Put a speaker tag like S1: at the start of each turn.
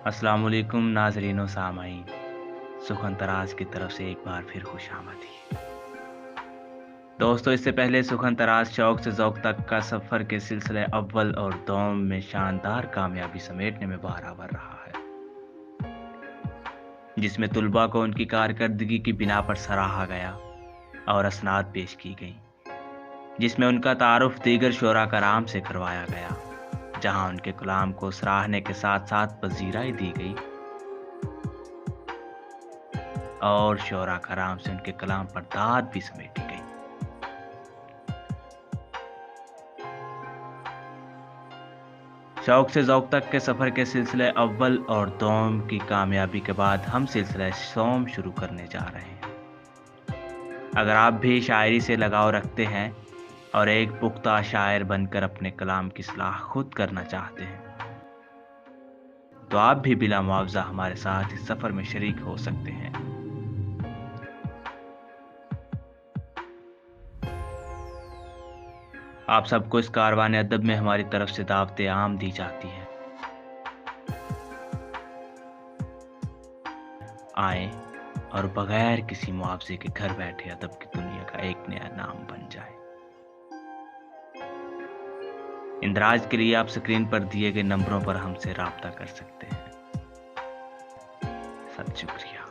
S1: अस्सलाम वालेकुम नाज़रीन व सामाईन। सुखन तराज की तरफ से एक बार फिर खुश आमदीद। दोस्तों, इससे पहले सुखन तराज शौक से ज़ौक़ तक का सफ़र के सिलसिले अव्वल और दोम में शानदार कामयाबी समेटने में बराबर रहा है, जिसमें तुलबा को उनकी कारकर्दगी की बिना पर सराहा गया और असनाद पेश की गई, जिसमें उनका तारुफ दीगर शोरा कराम से करवाया गया, जहां उनके कलाम को सराहने के साथ साथ पजीराई दी गई और शोरा कराम से उनके कलाम पर दाद भी समेटी गई। शौक से ज़ौक़ तक के सफ़र के सिलसिले अव्वल और दोम की कामयाबी के बाद हम सिलसिला सोम शुरू करने जा रहे हैं। अगर आप भी शायरी से लगाव रखते हैं और एक पुख्ता शायर बनकर अपने कलाम की सलाह खुद करना चाहते हैं, तो आप भी बिला मुआवजा हमारे साथ इस सफ़र में शरीक हो सकते हैं। आप सबको इस कारवान अदब में हमारी तरफ से दावत आम दी जाती है। आए और बगैर किसी मुआवजे के घर बैठे अदब की दुनिया का एक नया नाम बन जाए। इंदराज के लिए आप स्क्रीन पर दिए गए नंबरों पर हमसे राब्ता कर सकते हैं। सत शुक्रिया।